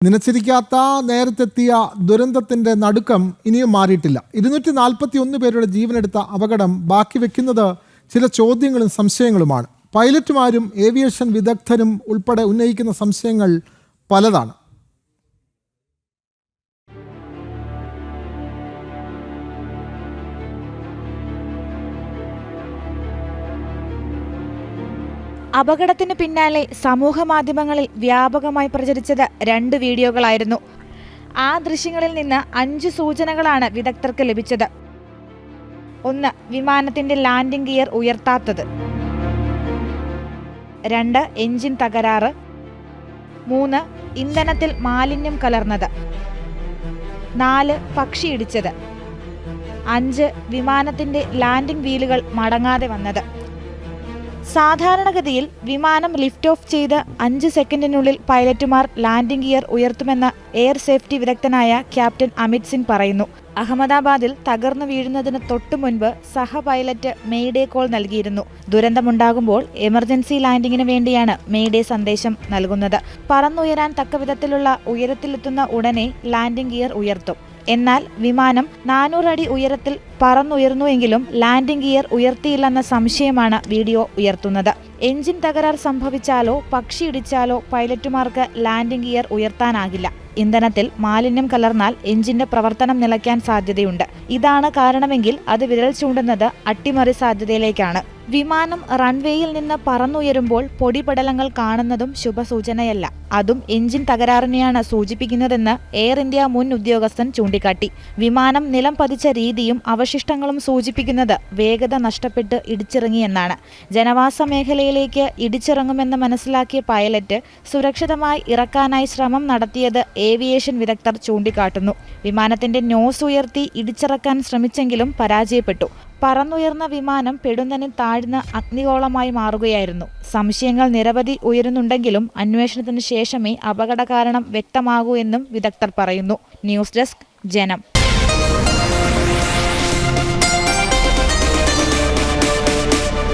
നിലച്ചിരിക്കാത്ത നേരത്തെത്തിയ ദുരന്തത്തിൻ്റെ നടുക്കം ഇനിയും മാറിയിട്ടില്ല. 241 പേരുടെ ജീവനെടുത്ത അപകടം ബാക്കി വെക്കുന്നത് ചില ചോദ്യങ്ങളും സംശയങ്ങളുമാണ്. പൈലറ്റുമാരും ഏവിയേഷൻ വിദഗ്ധരും ഉൾപ്പെടെ ഉന്നയിക്കുന്ന സംശയങ്ങൾ പലതാണ്. അപകടത്തിന് പിന്നാലെ സമൂഹ മാധ്യമങ്ങളിൽ വ്യാപകമായി പ്രചരിച്ചത് 2 വീഡിയോകളായിരുന്നു. ആ ദൃശ്യങ്ങളിൽ നിന്ന് 5 സൂചനകളാണ് വിദഗ്ധർക്ക് ലഭിച്ചത്. 1. വിമാനത്തിന്റെ ലാൻഡിംഗ് ഗിയർ ഉയർത്താത്തത്. 2. എഞ്ചിൻ തകരാറ്. 3. ഇന്ധനത്തിൽ മാലിന്യം കലർന്നത്. 4. പക്ഷി ഇടിച്ചത്. 5. വിമാനത്തിന്റെ ലാൻഡിംഗ് വീലുകൾ മടങ്ങാതെ വന്നത്. സാധാരണഗതിയിൽ വിമാനം ലിഫ്റ്റ് ഓഫ് ചെയ്ത് 5 സെക്കൻഡിനുള്ളിൽ പൈലറ്റുമാർ ലാൻഡിംഗ് ഗിയർ ഉയർത്തുമെന്ന് എയർ സേഫ്റ്റി വിദഗ്ധനായ ക്യാപ്റ്റൻ അമിത് സിംഗ് പറയുന്നു. അഹമ്മദാബാദിൽ തകർന്നു വീഴുന്നതിന് തൊട്ടു മുൻപ് സഹ പൈലറ്റ് മെയ്ഡേ കോൾ നൽകിയിരുന്നു. ദുരന്തമുണ്ടാകുമ്പോൾ എമർജൻസി ലാൻഡിങ്ങിന് വേണ്ടിയാണ് മെയ്ഡേ സന്ദേശം നൽകുന്നത്. പറന്നുയരാൻ തക്കവിധത്തിലുള്ള ഉയരത്തിലെത്തുന്ന ഉടനെ ലാൻഡിംഗ് ഗിയർ ഉയർത്തും. എന്നാൽ വിമാനം 400 അടി ഉയരത്തിൽ പറന്നുയർന്നുവെങ്കിലും ലാൻഡിംഗ് ഗിയർ ഉയർത്തിയില്ലെന്ന സംശയമാണ് വീഡിയോ ഉയർത്തുന്നത്. എഞ്ചിൻ തകരാർ സംഭവിച്ചാലോ പക്ഷി ഇടിച്ചാലോ പൈലറ്റുമാർക്ക് ലാൻഡിംഗ് ഗിയർ ഉയർത്താനാകില്ല. ഇന്ധനത്തിൽ മാലിന്യം കലർന്നാൽ എഞ്ചിന്റെ പ്രവർത്തനം നിലയ്ക്കാൻ സാധ്യതയുണ്ട്. ഇതാണ് കാരണമെങ്കിൽ അത് വിരൽ ചൂണ്ടുന്നത് അട്ടിമറി സാധ്യതയിലേക്കാണ്. വിമാനം റൺവേയിൽ നിന്ന് പറന്നുയരുമ്പോൾ പൊടിപടലങ്ങൾ കാണുന്നതും ശുഭസൂചനയല്ല. അതും എഞ്ചിൻ തകരാറിനെയാണ് സൂചിപ്പിക്കുന്നതെന്ന് എയർ ഇന്ത്യ മുൻ ഉദ്യോഗസ്ഥൻ ചൂണ്ടിക്കാട്ടി. വിമാനം നിലം പതിച്ച രീതിയും അവശിഷ്ടങ്ങളും സൂചിപ്പിക്കുന്നത് വേഗത നഷ്ടപ്പെട്ട് ഇടിച്ചിറങ്ങിയെന്നാണ്. ജനവാസ മേഖലയിലേക്ക് ഇടിച്ചിറങ്ങുമെന്ന് മനസ്സിലാക്കിയ പൈലറ്റ് സുരക്ഷിതമായി ഇറക്കാനായി ശ്രമം നടത്തിയത് ഏവിയേഷൻ വിദഗ്ധർ ചൂണ്ടിക്കാട്ടുന്നു. വിമാനത്തിന്റെ നോസ് ഉയർത്തി ഇടിച്ചിറക്കാൻ ശ്രമിച്ചെങ്കിലും പരാജയപ്പെട്ടു. പറന്നുയർന്ന വിമാനം പെടുന്നതിന് താഴ്ന്ന അഗ്നിഗോളമായി മാറുകയായിരുന്നു. സംശയങ്ങൾ നിരവധി ഉയരുന്നുണ്ടെങ്കിലും അന്വേഷണത്തിന് ശേഷമേ അപകട കാരണം വ്യക്തമാകൂ എന്നും വിദഗ്ധർ പറയുന്നു. ന്യൂസ് ഡെസ്ക് ജനം.